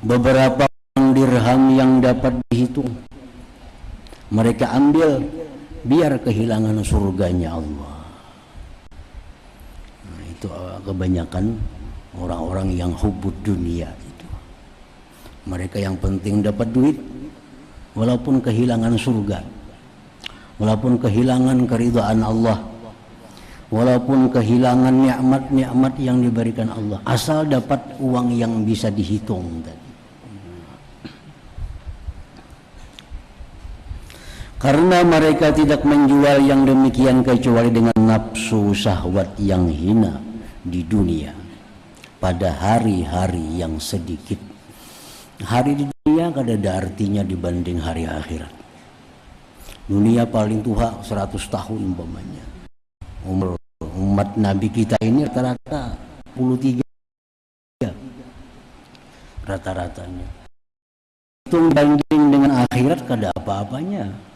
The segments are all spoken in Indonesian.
beberapa dirham yang dapat dihitung mereka ambil biar kehilangan surganya Allah. Nah, itu kebanyakan orang-orang yang hubud dunia itu. Mereka yang penting dapat duit walaupun kehilangan surga, walaupun kehilangan keridhaan Allah, walaupun kehilangan nikmat-nikmat yang diberikan Allah, asal dapat uang yang bisa dihitung tadi. Karena mereka tidak menjual yang demikian kecuali dengan nafsu syahwat yang hina di dunia pada hari-hari yang sedikit. Hari di dunia kada ada artinya dibanding hari akhirat. Dunia paling tua 100 tahun umpamanya. Umur umat Nabi kita ini rata-rata 13 rata-ratanya. Itu banding dengan akhirat kada apa-apanya.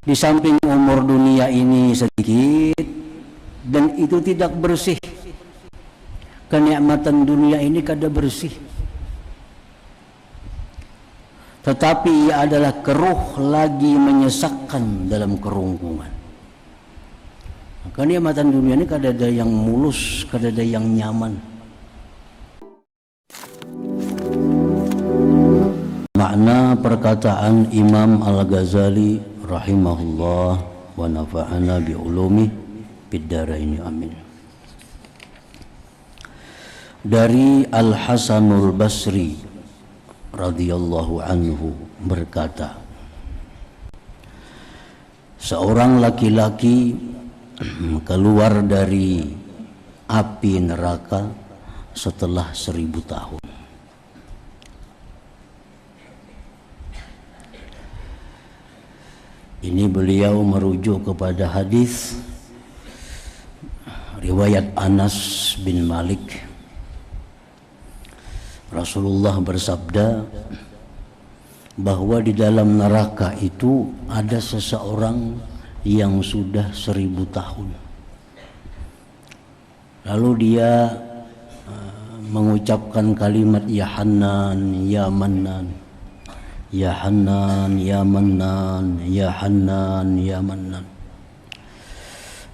Di samping umur dunia ini sedikit dan itu tidak bersih, kenikmatan dunia ini kada bersih, tetapi ia adalah keruh lagi menyesakkan dalam kerungkungan. Kenikmatan dunia ini kada ada yang mulus, kada ada yang nyaman. Makna perkataan Imam Al-Ghazali rahimahullah wa nafa'ana bi ulumi fid dharain amin. Dari Al-Hasanul Basri radhiyallahu anhu berkata, seorang laki-laki keluar dari api neraka setelah 1000 tahun. Ini beliau merujuk kepada hadis riwayat Anas bin Malik. Rasulullah bersabda bahwa di dalam neraka itu ada seseorang yang sudah 1000 tahun. Lalu dia mengucapkan kalimat ya Hannan, ya Mannan. Ya Hannan, ya Mannan, ya Hannan, ya Mannan.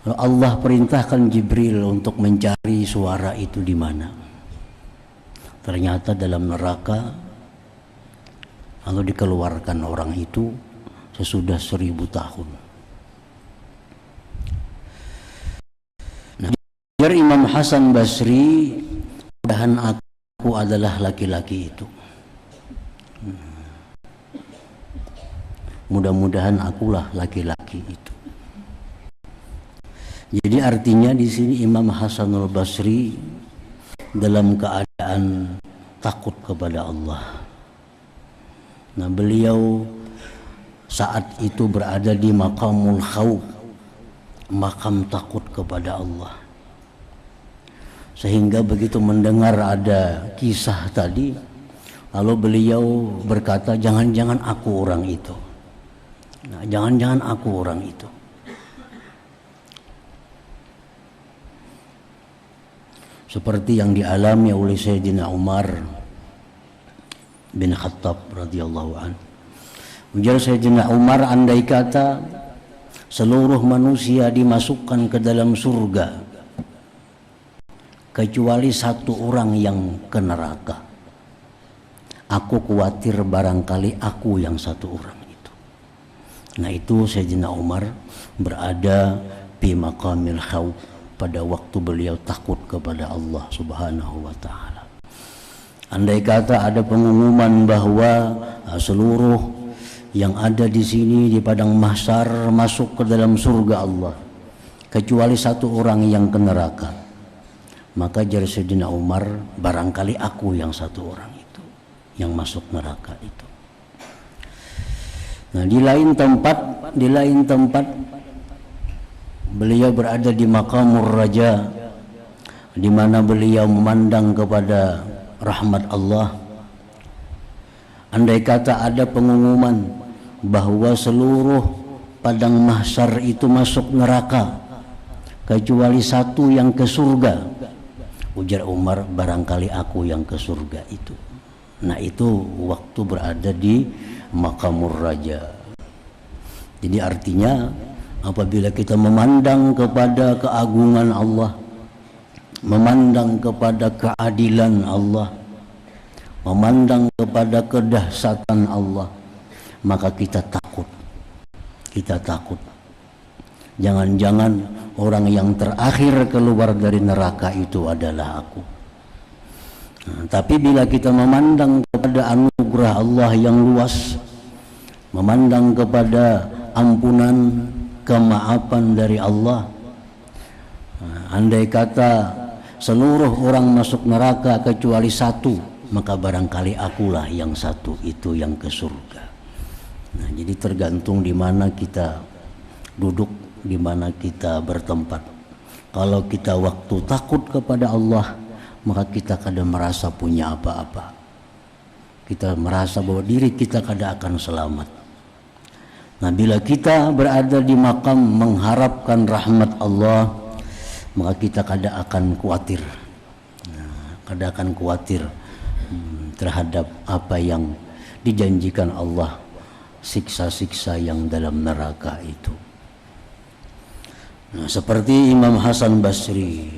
Allah perintahkan Jibril untuk mencari suara itu di mana. Ternyata dalam neraka. Lalu dikeluarkan orang itu sesudah 1000 tahun. Nah, dari Imam Hasan Basri, mudahan aku adalah laki-laki itu. Mudah-mudahan akulah laki-laki itu. Jadi artinya di sini Imam Hasanul Basri dalam keadaan takut kepada Allah. Nah, beliau saat itu berada di maqamul khauf, makam takut kepada Allah. Sehingga begitu mendengar ada kisah tadi, lalu beliau berkata, jangan-jangan aku orang itu. Nah, jangan-jangan aku orang itu. Seperti yang dialami oleh Sayyidina Umar bin Khattab radhiyallahu anhu. Ujar Sayyidina Umar, andai kata seluruh manusia dimasukkan ke dalam surga kecuali satu orang yang ke neraka, aku khawatir barangkali aku yang satu orang. Nah, itu Sayyidina Umar berada di maqamil khauf pada waktu beliau takut kepada Allah Subhanahu wa taala. Andai kata ada pengumuman bahwa seluruh yang ada di sini di padang mahsyar masuk ke dalam surga Allah kecuali satu orang yang ke neraka, maka jar Sayyidina Umar, barangkali aku yang satu orang itu yang masuk neraka itu. Nah, di lain tempat beliau berada di maqamur raja, di mana beliau memandang kepada rahmat Allah. Andai kata ada pengumuman bahwa seluruh padang mahsyar itu masuk neraka kecuali satu yang ke surga, Ujar Umar, barangkali aku yang ke surga itu. Nah itu waktu berada di Maqamur Raja. Jadi artinya apabila kita memandang kepada keagungan Allah, memandang kepada keadilan Allah, memandang kepada kedahsyatan Allah, maka kita takut. Kita takut. Jangan-jangan orang yang terakhir keluar dari neraka itu adalah aku. Nah, tapi bila kita memandang kepada anugerah Allah yang luas, memandang kepada ampunan, kemaafan dari Allah, andai kata seluruh orang masuk neraka kecuali satu, maka barangkali akulah yang satu itu yang ke surga. Nah, jadi tergantung di mana kita duduk, di mana kita bertempat. Kalau kita waktu takut kepada Allah, maka kita kadang merasa punya apa-apa. Kita merasa bahwa diri kita kadang akan selamat. Nah, bila kita berada di makam mengharapkan rahmat Allah, maka kita kadang akan khawatir. Kadang akan khawatir terhadap apa yang dijanjikan Allah, siksa-siksa yang dalam neraka itu. Nah, seperti Imam Hasan Basri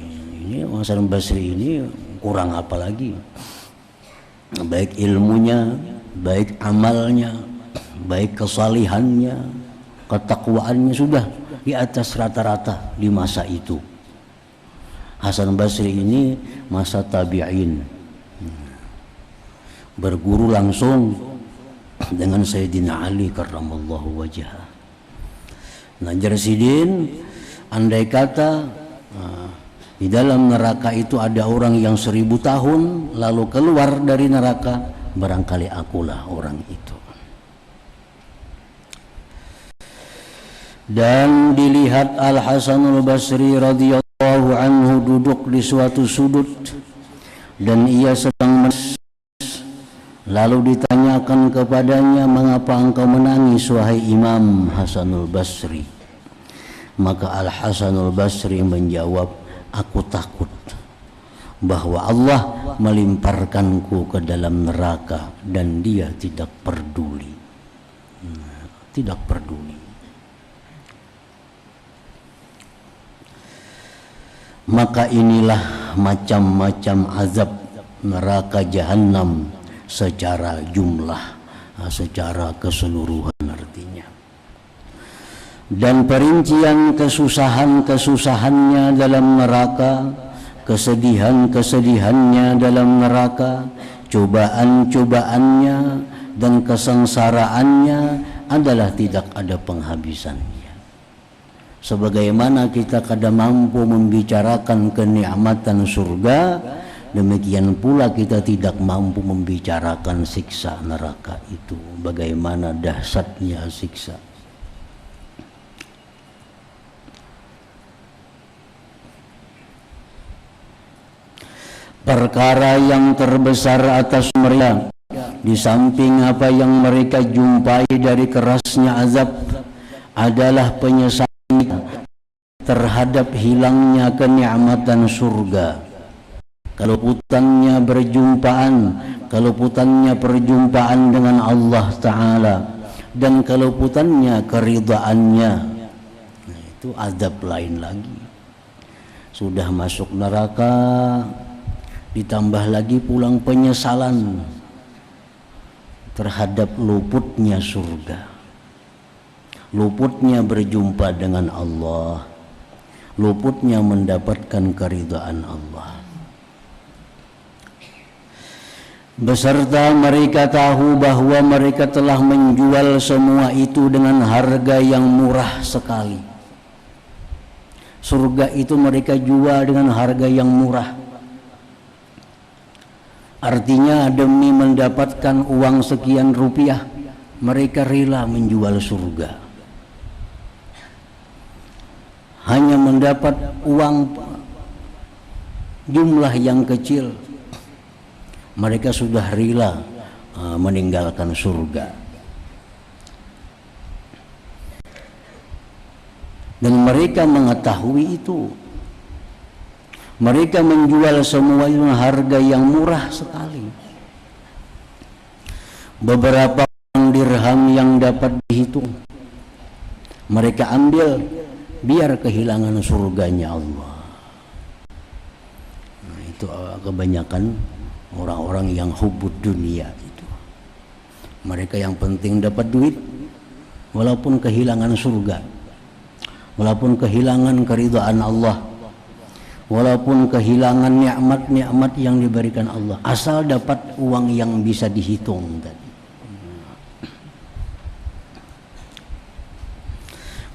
ini kurang apa lagi, baik ilmunya, baik amalnya, baik kesalihannya, ketakwaannya sudah di atas rata-rata di masa itu. Hasan Basri ini masa tabi'in, berguru langsung dengan Sayyidina Ali karramallahu wajhah. Nah, Jarsidin, andai kata di dalam neraka itu ada orang yang 1000 tahun lalu keluar dari neraka, barangkali akulah orang itu. Dan dilihat Al-Hasanul Basri radhiyallahu anhu duduk di suatu sudut dan ia sedang menangis. Lalu ditanyakan kepadanya, mengapa engkau menangis wahai Imam Hasanul Basri? Maka Al-Hasanul Basri menjawab, aku takut bahwa Allah melimparkanku ke dalam neraka dan dia tidak peduli. Tidak peduli. Maka inilah macam-macam azab neraka jahanam secara jumlah, secara keseluruhan artinya. Dan perincian kesusahan-kesusahannya dalam neraka, kesedihan-kesedihannya dalam neraka, cobaan-cobaannya dan kesengsaraannya adalah tidak ada penghabisannya. Sebagaimana kita kadang mampu membicarakan kenikmatan surga, demikian pula kita tidak mampu membicarakan siksa neraka itu, bagaimana dahsyatnya siksa. Perkara yang terbesar atas mereka, di samping apa yang mereka jumpai dari kerasnya azab, adalah penyesalan terhadap hilangnya kenikmatan surga. Kalau putannya perjumpaan dengan Allah Ta'ala, dan kalau putannya keridhaannya, nah, itu azab lain lagi. Sudah masuk neraka, ditambah lagi pulang penyesalan terhadap luputnya surga, luputnya berjumpa dengan Allah, luputnya mendapatkan keridhaan Allah. Beserta mereka tahu bahwa mereka telah menjual semua itu dengan harga yang murah sekali. Surga itu mereka jual dengan harga yang murah. Artinya demi mendapatkan uang sekian rupiah, mereka rela menjual surga. Hanya mendapat uang jumlah yang kecil, mereka sudah rela meninggalkan surga. Dan mereka mengetahui itu, Mereka menjual semua dengan harga yang murah sekali. Beberapa dirham yang dapat dihitung mereka ambil biar kehilangan surganya Allah. Nah, itu kebanyakan orang-orang yang hubud dunia itu. Mereka yang penting dapat duit walaupun kehilangan surga, walaupun kehilangan keridhaan Allah, walaupun kehilangan nikmat-nikmat yang diberikan Allah, asal dapat uang yang bisa dihitung tadi.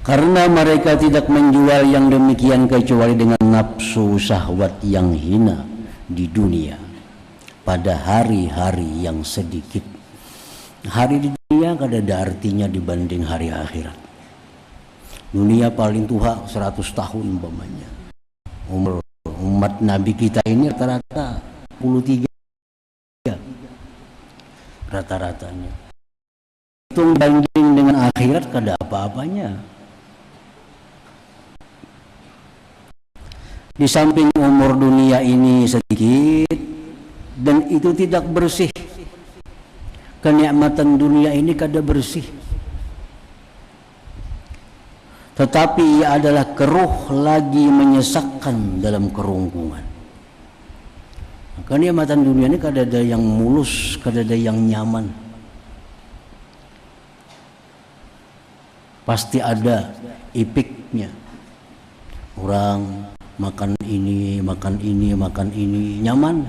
Karena mereka tidak menjual yang demikian kecuali dengan nafsu syahwat yang hina di dunia pada hari-hari yang sedikit. Hari di dunia kada ada artinya dibanding hari akhirat. Dunia paling tua 100 tahun umpamanya. Umur umat Nabi kita ini rata-rata 13 rata-ratanya. Hitung banding dengan akhirat kada apa-apanya. Di samping umur dunia ini sedikit dan itu tidak bersih, kenikmatan dunia ini kada bersih, tetapi ia adalah keruh lagi menyesakkan dalam kerungkungan. Kenikmatan dunia ini kada ada yang mulus, kada ada yang nyaman, pasti ada ipiknya. Orang makan ini nyaman,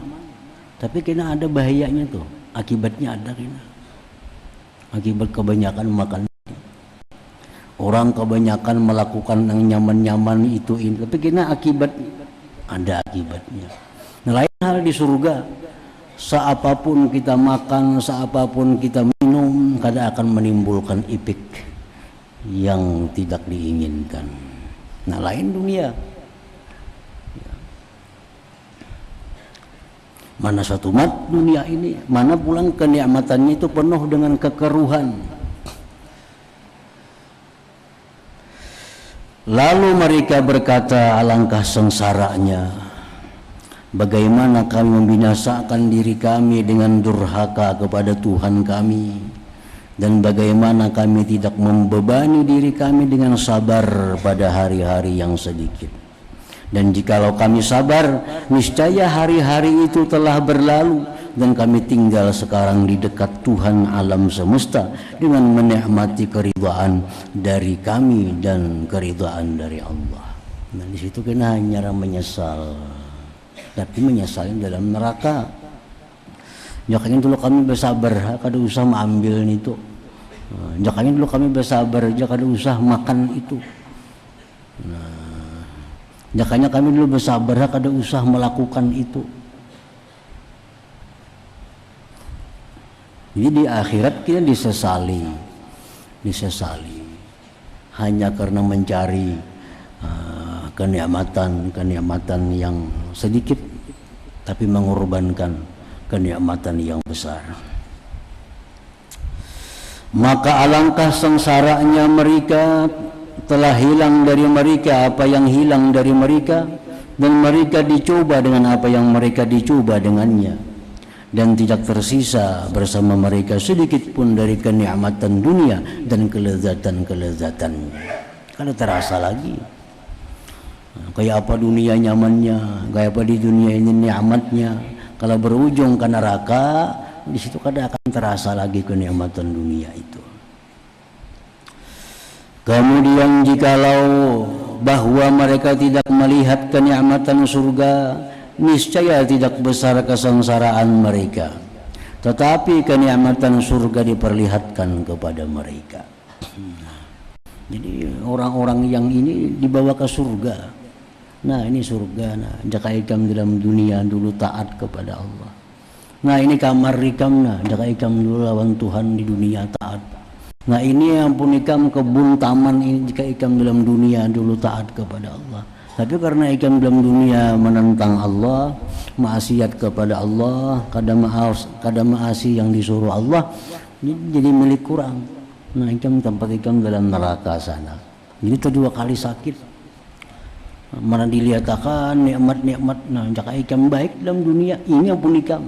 tapi kena ada bahayanya tuh, akibatnya ada kena. Akibat kebanyakan makan, orang kebanyakan melakukan yang nyaman-nyaman itu ini, tapi kena ada akibatnya. Nah, lain hal di surga, seapapun kita makan, seapapun kita minum, kada akan menimbulkan ipik yang tidak diinginkan. Nah, lain dunia. Mana satu mat dunia ini, mana pulang kenikmatannya itu penuh dengan kekeruhan. Lalu mereka berkata, alangkah sengsaranya, bagaimana kami membinasakan diri kami dengan durhaka kepada Tuhan kami, dan bagaimana kami tidak membebani diri kami dengan sabar pada hari-hari yang sedikit. Dan jikalau kami sabar, niscaya hari-hari itu telah berlalu dan kami tinggal sekarang di dekat Tuhan alam semesta dengan menikmati keridhaan dari kami dan keridhaan dari Allah. Nah, di situ kena hanya menyesal, tapi menyesalnya dalam neraka. Jangan dulu kami bersabar, kada usah mengambil itu. Jangan dulu kami bersabar, kada usah makan itu. Nah, jakanya kami dulu bersabar, kada usah melakukan itu. Jadi di akhirat kita disesali hanya karena mencari kenikmatan yang sedikit, tapi mengorbankan kenikmatan yang besar. Maka alangkah sengsaranya mereka, telah hilang dari mereka apa yang hilang dari mereka, dan mereka dicoba dengan apa yang mereka dicoba dengannya, dan tidak tersisa bersama mereka sedikit pun dari kenikmatan dunia dan kelezatan-kelezatannya. Kada terasa lagi. Kayak apa dunia nyamannya, kayak apa di dunia ini nikmatnya. Kalau berujung ke neraka, di situ kada akan terasa lagi kenikmatan dunia itu. Kemudian jikalau bahwa mereka tidak melihat kenikmatan surga, niscaya tidak besar kesengsaraan mereka, tetapi kenikmatan surga diperlihatkan kepada mereka. Jadi orang-orang yang ini dibawa ke surga. Nah, ini surga. Nah, jaka ikam dalam dunia dulu taat kepada Allah. Nah, ini kamar ikam. Nah, jaka ikam dulu lawan Tuhan di dunia taat. Nah, ini ampun ikam kebun taman ini jika ikam dalam dunia dulu taat kepada Allah. Tapi karena ikam dalam dunia menentang Allah, maksiat kepada Allah, kada maasi yang disuruh Allah, jadi milik kurang. Nah, ikam tempat ikam dalam neraka sana. Jadi itu 2 kali sakit. Mana dilihatkan nikmat-nikmat nah jaka ikam baik dalam dunia ini ampun ikam.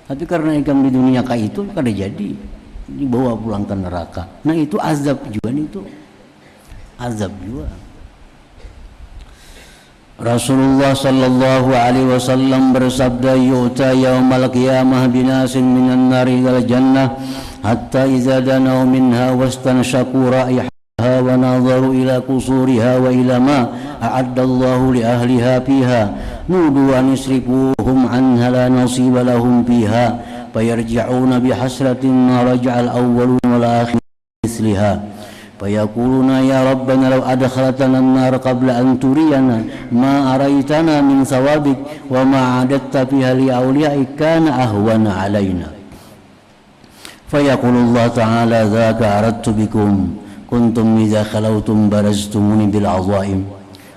Tapi karena ikam di dunia kayak itu kada jadi dibawa pulang ke neraka. Nah itu azab juga nih itu. Azab juga. Rasulullah sallallahu alaihi wasallam bersabda yu'ta yaumal qiyamah binasin minan nari ilal jannah hatta idza danau minha wastanshaku ra'ihaha wa nadharu ila qusuriha wa ila ma a'addallahu li ahliha fiha nudu an yusrifuhum anha la nasiba lahum fiha fayarji'una bihasratin ma raja'al awwalun wal akhirun misliha fayaquluna ya rabbana law adkhaltana an-nar qabla an turiyana ma araitana min thawabik wa ma adatta fiha li awliyaik kana ahwana alaina fayaqulu Allah ta'ala dhaka aradtu bikum kuntum idza khalawtum baraztumuni bil azaim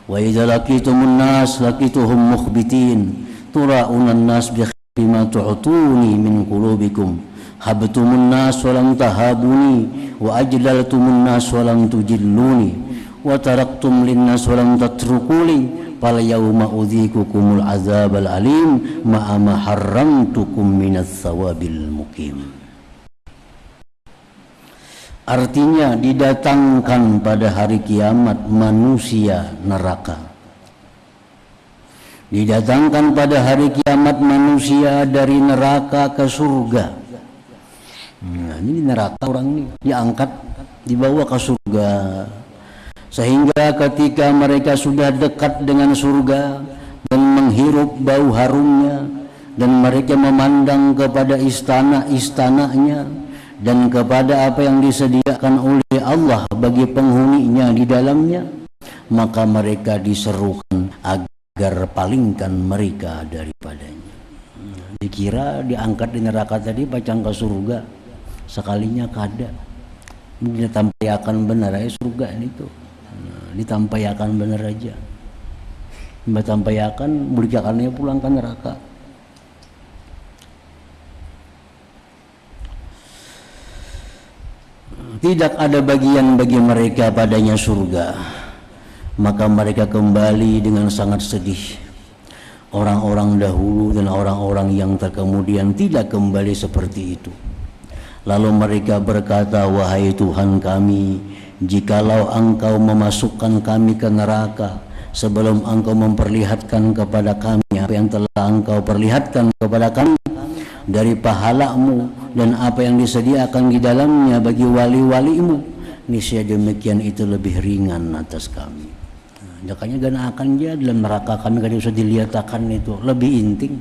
wa idza laqitumun nas laqituhum mukhbitin tura'una an-nas bima tu'tuni min qulubikum habtumun nas wa lam tahabuni wa ajlaltumun nas wa lam tujilluni wa taraktum lin nas wa lam tatrukuli fal yawma udhikukumul azabal alim ma harramtukum minas thawabil muqim. Artinya didatangkan pada hari kiamat manusia neraka. Didatangkan pada hari kiamat manusia dari neraka ke surga. Nah, ini neraka orang ini diangkat dibawa ke surga. Sehingga ketika mereka sudah dekat dengan surga dan menghirup bau harumnya dan mereka memandang kepada istana-istananya dan kepada apa yang disediakan oleh Allah bagi penghuninya di dalamnya, maka mereka diserukan agar palingkan mereka daripadanya. Dikira diangkat di neraka tadi pacang ke surga, sekalinya kada. Ditampayakan benar aja surga ini tuh. Ditampayakan benar aja. Ditampayakan berikannya pulang ke neraka. Tidak ada bagian bagi mereka padanya surga, maka mereka kembali dengan sangat sedih. Orang-orang dahulu dan orang-orang yang terkemudian tidak kembali seperti itu. Lalu mereka berkata, wahai Tuhan kami, jikalau engkau memasukkan kami ke neraka sebelum engkau memperlihatkan kepada kami apa yang telah engkau perlihatkan kepada kami dari pahalamu dan apa yang disediakan di dalamnya bagi wali-walimu, niscaya demikian itu lebih ringan atas kami. Jakanya gana akan dia dalam neraka kami kada usah dilihatkan itu lebih inting.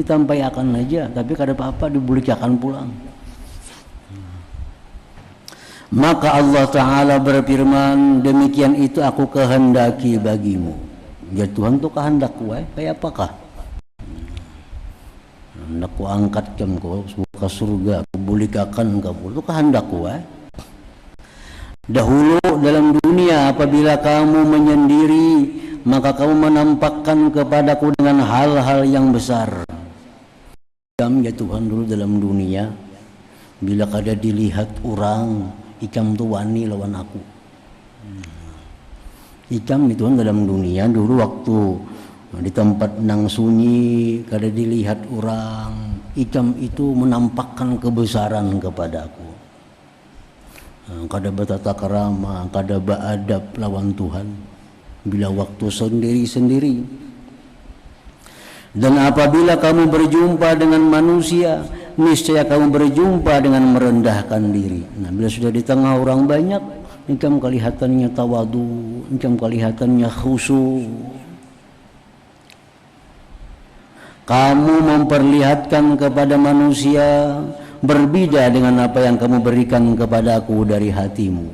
Ditampayakan aja, tapi kada apa-apa dibulikakan pulang. Maka Allah Ta'ala berfirman, demikian itu aku kehendaki bagimu. Ya Tuhan tuh kehendak kayak apakah? Hendak ku angkat kamu ke surga, ku bulikakan kamu, itu kehendakku. Dahulu dalam dunia apabila kamu menyendiri, maka kamu menampakkan kepadaku dengan hal-hal yang besar. Ikam ya Tuhan dulu dalam dunia, bila kada dilihat orang, ikam tu wani lawan aku. Ikam itu dalam dunia dulu waktu di tempat nang sunyi kada dilihat orang, ikam itu menampakkan kebesaran kepadaku. Kada bertata kerama, kada beradab lawan Tuhan bila waktu sendiri-sendiri. Dan apabila kamu berjumpa dengan manusia, niscaya kamu berjumpa dengan merendahkan diri. Nah, bila sudah di tengah orang banyak, ikam kelihatannya tawadu, ikam kelihatannya khusyuk. Kamu memperlihatkan kepada manusia berbeda dengan apa yang kamu berikan kepadaku dari hatimu.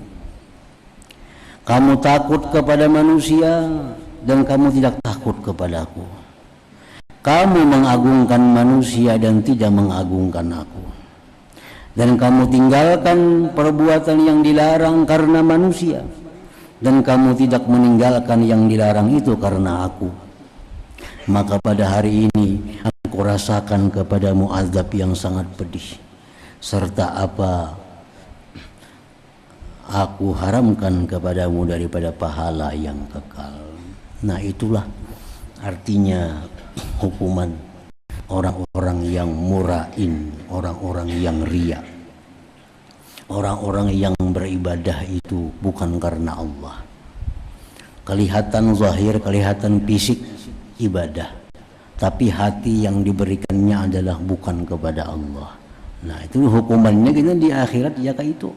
Kamu takut kepada manusia dan kamu tidak takut kepadaku. Kamu mengagungkan manusia dan tidak mengagungkan aku. Dan kamu tinggalkan perbuatan yang dilarang karena manusia, dan kamu tidak meninggalkan yang dilarang itu karena aku. Maka pada hari ini aku rasakan kepadamu azab yang sangat pedih, serta apa aku haramkan kepadamu daripada pahala yang kekal. Nah itulah artinya hukuman orang-orang yang murain, orang-orang yang riya, orang-orang yang beribadah itu bukan karena Allah. Kelihatan zahir, kelihatan fisik ibadah, tapi hati yang diberikannya adalah bukan kepada Allah. Nah itu hukumannya kita di akhirat ya kayak itu,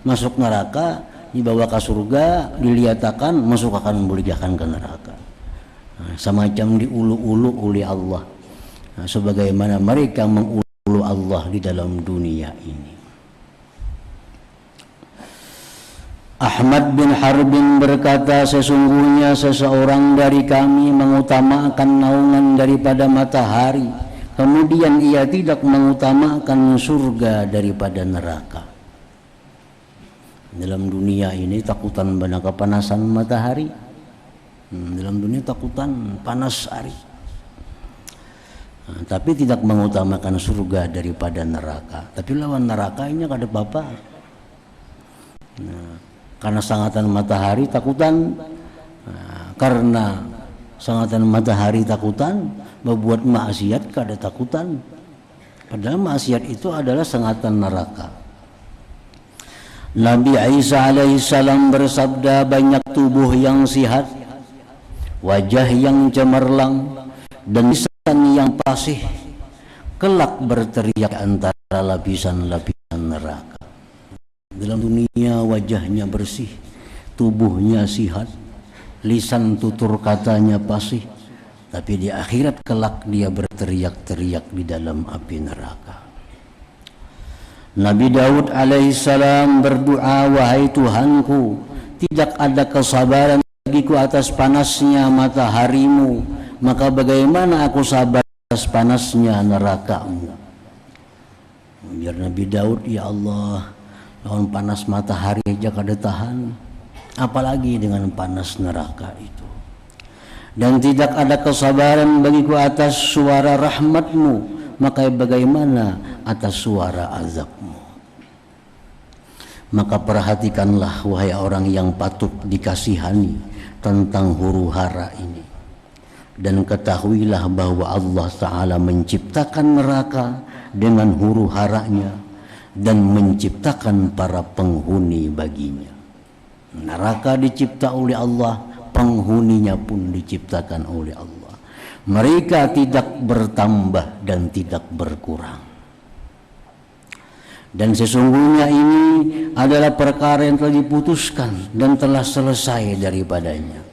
masuk neraka, dibawa ke surga, diliatakan, masuk akan memulihkan ke neraka. Nah, semacam diulu-ulu oleh Allah. Nah, sebagaimana mereka mengulu Allah di dalam dunia ini. Ahmad bin Harbin berkata, sesungguhnya seseorang dari kami mengutamakan naungan daripada matahari, kemudian ia tidak mengutamakan surga daripada neraka. Dalam dunia ini takutan pada kepanasan matahari, dalam dunia takutan panas hari, tapi tidak mengutamakan surga daripada neraka. Tapi lawan neraka ini kada apa-apa. Karena sangatan matahari takutan, karena sangatan matahari takutan membuat maksiat kada takutan, padahal maksiat itu adalah sangatan neraka. Nabi Isa alaihissalam bersabda, banyak tubuh yang sihat, wajah yang cemerlang, dan lisan yang fasih kelak berteriak antara lapisan-lapisan neraka. Dalam dunia wajahnya bersih, tubuhnya sihat, lisan tutur katanya fasih, tapi di akhirat kelak dia berteriak-teriak di dalam api neraka. Nabi Daud alaihissalam berdoa, wahai Tuhanku, tidak ada kesabaran bagiku atas panasnya mataharimu, maka bagaimana aku sabar atas panasnya nerakamu. Biar Nabi Daud, ya Allah, lawan panas matahari aja kada tahan, apalagi dengan panas neraka itu. Dan tidak ada kesabaran bagiku atas suara rahmatmu, maka bagaimana atas suara azabmu. Maka perhatikanlah wahai orang yang patut dikasihani tentang huru hara ini, dan ketahuilah bahwa Allah Ta'ala menciptakan neraka dengan huru haranya dan menciptakan para penghuni baginya. Neraka dicipta oleh Allah, penghuninya pun diciptakan oleh Allah. Mereka tidak bertambah dan tidak berkurang. Dan sesungguhnya ini adalah perkara yang telah diputuskan dan telah selesai daripadanya.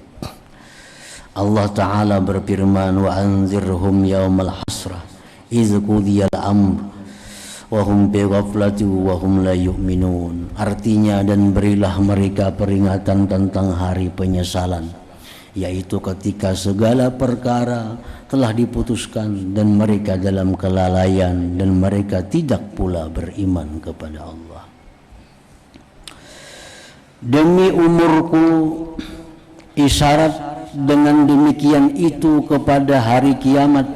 Allah Ta'ala berfirman, wa anzirhum yaumal hasrah idz qudiyal amr wa hum bi ghaflati wa hum la yu'minun. Artinya, dan berilah mereka peringatan tentang hari penyesalan, yaitu ketika segala perkara telah diputuskan dan mereka dalam kelalaian dan mereka tidak pula beriman kepada Allah. Demi umurku, isyarat dengan demikian itu kepada hari kiamat,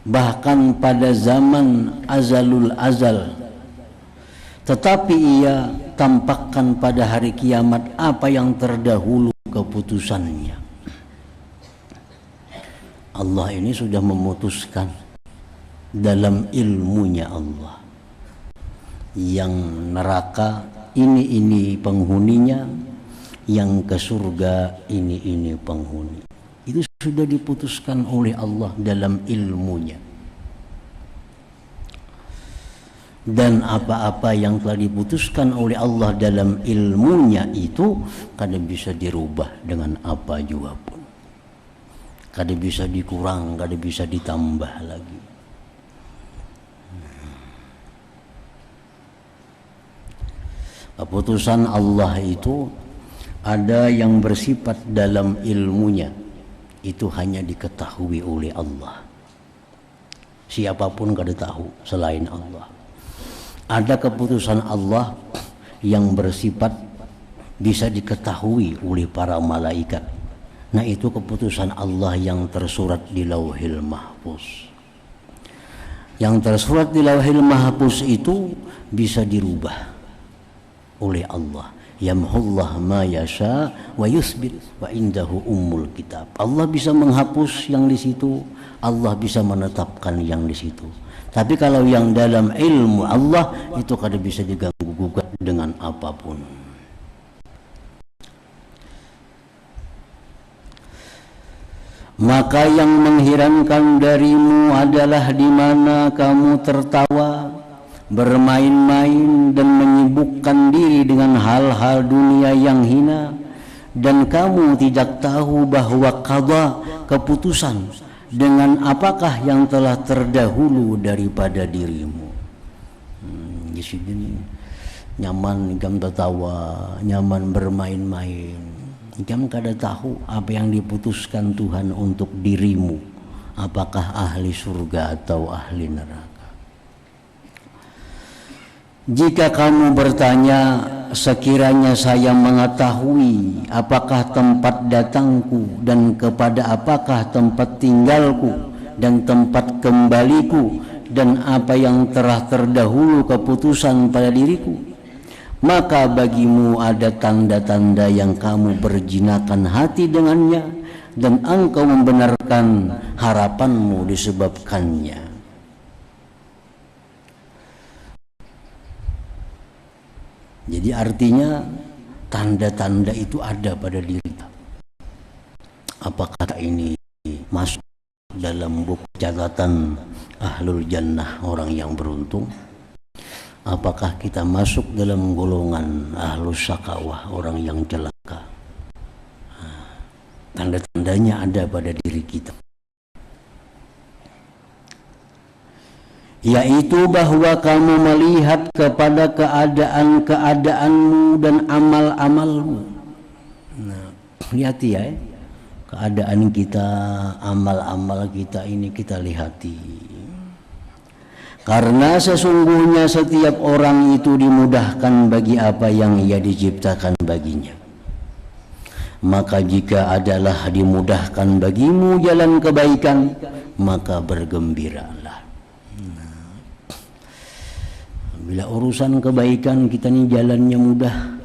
bahkan pada zaman azalul azal, tetapi ia tampakkan pada hari kiamat apa yang terdahulu keputusannya. Allah ini sudah memutuskan dalam ilmunya Allah, yang neraka ini penghuninya, yang ke surga ini penghuni. Itu sudah diputuskan oleh Allah dalam ilmunya. Dan apa-apa yang telah diputuskan oleh Allah dalam ilmunya itu kada bisa dirubah dengan apa juga pun, kada bisa dikurang, kada bisa ditambah lagi. Keputusan Allah itu ada yang bersifat dalam ilmunya, itu hanya diketahui oleh Allah. Siapapun kada tahu selain Allah. Ada keputusan Allah yang bersifat bisa diketahui oleh para malaikat. Nah, itu keputusan Allah yang tersurat di Lauhil Mahfuz. Yang tersurat di Lauhil Mahfuz itu bisa dirubah oleh Allah. Yamhullah ma yasha wa yusbit wa indahu ummul kitab. Allah bisa menghapus yang di situ, Allah bisa menetapkan yang di situ. Tapi kalau yang dalam ilmu Allah itu kada bisa diganggu gugat dengan apapun. Maka yang mengherankan darimu adalah di mana kamu tertawa, bermain-main dan menyibukkan diri dengan hal-hal dunia yang hina, dan kamu tidak tahu bahwa qada, keputusan, dengan apakah yang telah terdahulu daripada dirimu. Di sini nyaman jam tertawa, nyaman bermain-main, jam kada tahu apa yang diputuskan Tuhan untuk dirimu, apakah ahli surga atau ahli neraka. Jika kamu bertanya, sekiranya saya mengetahui apakah tempat datangku dan kepada apakah tempat tinggalku dan tempat kembaliku dan apa yang telah terdahulu keputusan pada diriku, maka bagimu ada tanda-tanda yang kamu berjinakan hati dengannya dan engkau membenarkan harapanmu disebabkannya. Jadi artinya tanda-tanda itu ada pada diri kita. Apakah ini masuk dalam buku catatan ahlul jannah, orang yang beruntung? Apakah kita masuk dalam golongan ahlus syakawah, orang yang celaka? Tanda-tandanya ada pada diri kita, yaitu bahwa kamu melihat kepada keadaan-keadaanmu dan amal-amalmu. Nah, lihat ya, keadaan kita, amal-amal kita ini kita lihati. Karena sesungguhnya setiap orang itu dimudahkan bagi apa yang ia diciptakan baginya. Maka jika adalah dimudahkan bagimu jalan kebaikan, maka bergembiralah. Bila urusan kebaikan kita ini jalannya mudah,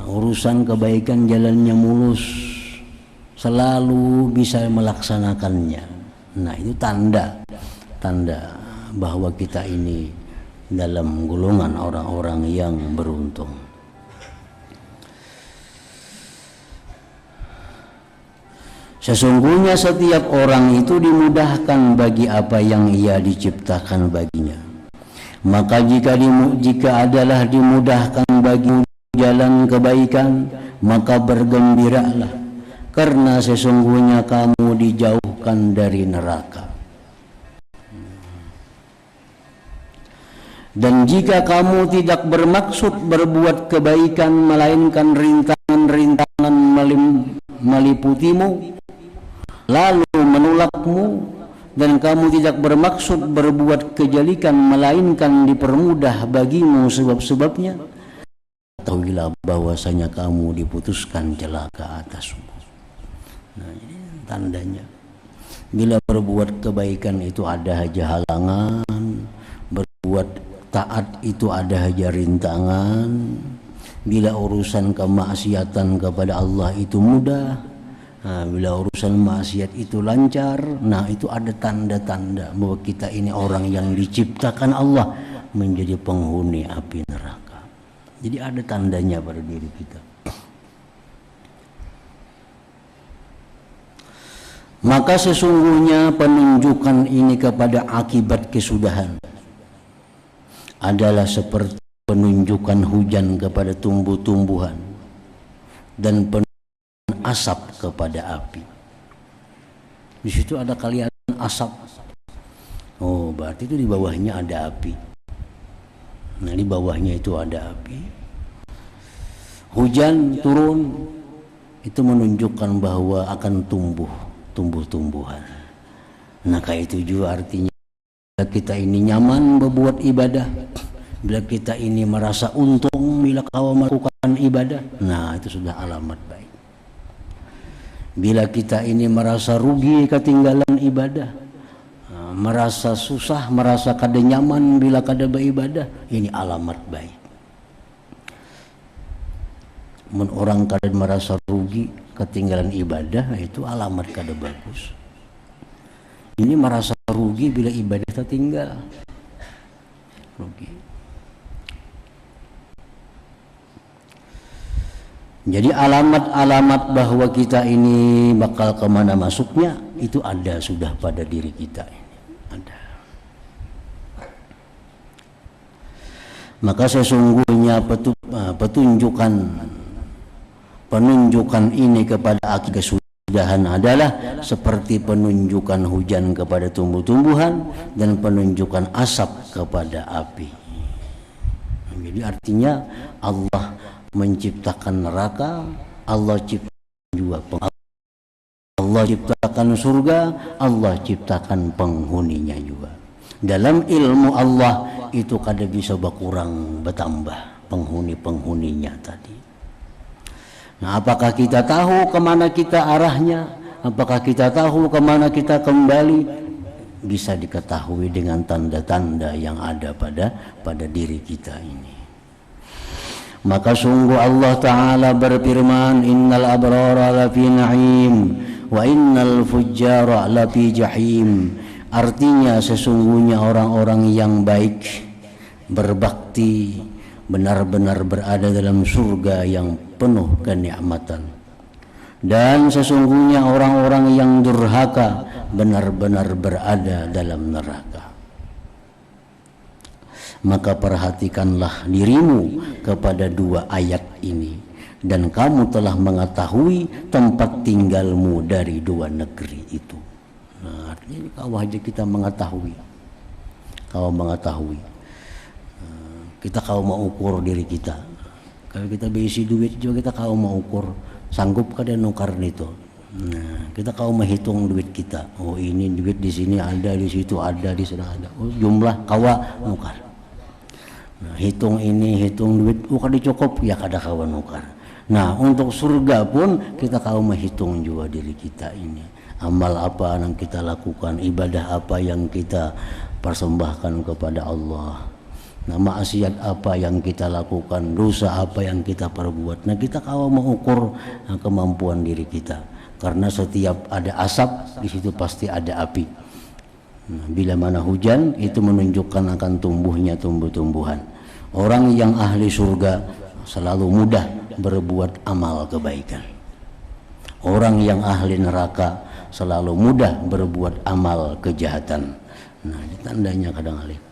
urusan kebaikan jalannya mulus, selalu bisa melaksanakannya. Nah, itu tanda bahwa kita ini dalam golongan orang-orang yang beruntung. Sesungguhnya setiap orang itu dimudahkan bagi apa yang ia diciptakan baginya. Maka jika adalah dimudahkan bagi jalan kebaikan, maka bergembiralah, karena sesungguhnya kamu dijauhkan dari neraka. Dan jika kamu tidak bermaksud berbuat kebaikan, melainkan rintangan-rintangan meliputimu, lalu menolakmu, dan kamu tidak bermaksud berbuat kejelikan, melainkan dipermudah bagimu sebab-sebabnya, ketahuilah bahwasanya kamu diputuskan celaka atasmu. Nah, ini tandanya. Bila berbuat kebaikan itu ada aja halangan, berbuat taat itu ada aja rintangan. Bila urusan kemaksiatan kepada Allah itu mudah, bila urusan maksiat itu lancar, nah itu ada tanda-tanda bahwa kita ini orang yang diciptakan Allah menjadi penghuni api neraka. Jadi ada tandanya pada diri kita. Maka sesungguhnya penunjukan ini kepada akibat kesudahan adalah seperti penunjukan hujan kepada tumbuh-tumbuhan dan asap kepada api. Di situ ada kelihatan asap. Oh, berarti itu di bawahnya ada api. Nah, di bawahnya itu ada api. Hujan turun itu menunjukkan bahwa akan tumbuh-tumbuhan. Nah, kayak itu juga artinya bila kita ini nyaman berbuat ibadah, bila kita ini merasa untung bila kau melakukan ibadah, nah itu sudah alamat baik. Bila kita ini merasa rugi ketinggalan ibadah, merasa susah, merasa kada nyaman bila kada beribadah, ini alamat baik. mun orang kada merasa rugi ketinggalan ibadah, itu alamat kada bagus. Ini merasa rugi bila ibadah tertinggal, rugi. Jadi alamat-alamat bahwa kita ini bakal kemana masuknya itu ada sudah pada diri kita ini, ada. Maka sesungguhnya penunjukan ini kepada akhir kesudahan adalah seperti penunjukan hujan kepada tumbuh-tumbuhan dan penunjukan asap kepada api. Jadi artinya Allah menciptakan neraka, Allah ciptakan juga Allah ciptakan surga, Allah ciptakan penghuninya juga. Dalam ilmu Allah itu kada bisa berkurang bertambah penghuni-penghuninya tadi. Nah, apakah kita tahu kemana kita arahnya? Apakah kita tahu kemana kita kembali? Bisa diketahui dengan tanda-tanda yang ada pada diri kita ini. Maka sungguh Allah Ta'ala berfirman, innal abrara lafi na'im wa innal fujjara lafi jahim. Artinya sesungguhnya orang-orang yang baik, berbakti, benar-benar berada dalam surga yang penuh kenikmatan. Dan sesungguhnya orang-orang yang durhaka benar-benar berada dalam neraka. Maka perhatikanlah dirimu kepada dua ayat ini, dan kamu telah mengetahui tempat tinggalmu dari dua negeri itu. Nah, artinya kalau aja kita mengetahui, kita kalau mau ukur diri kita, kalau kita berisi duit juga kita kalau mau ukur sanggup kada nukar itu. Nah, kita kalau menghitung duit kita, oh ini duit di sini ada, di situ ada, di sana ada, oh jumlah kawa nukar. Nah, hitung ini, hitung duit, kada cukup, ya kada kawan nukar. Nah, untuk surga pun kita kalau menghitung juga diri kita ini. Amal apa yang kita lakukan, ibadah apa yang kita persembahkan kepada Allah. Nah, maksiat apa yang kita lakukan, dosa apa yang kita perbuat. Nah, kita kalau mengukur kemampuan diri kita. Karena setiap ada asap, di situ pasti ada api. Nah, bila mana hujan itu menunjukkan akan tumbuhnya tumbuh-tumbuhan. Orang yang ahli surga selalu mudah berbuat amal kebaikan. Orang yang ahli neraka selalu mudah berbuat amal kejahatan. Nah, ini tandanya kadang-kadang.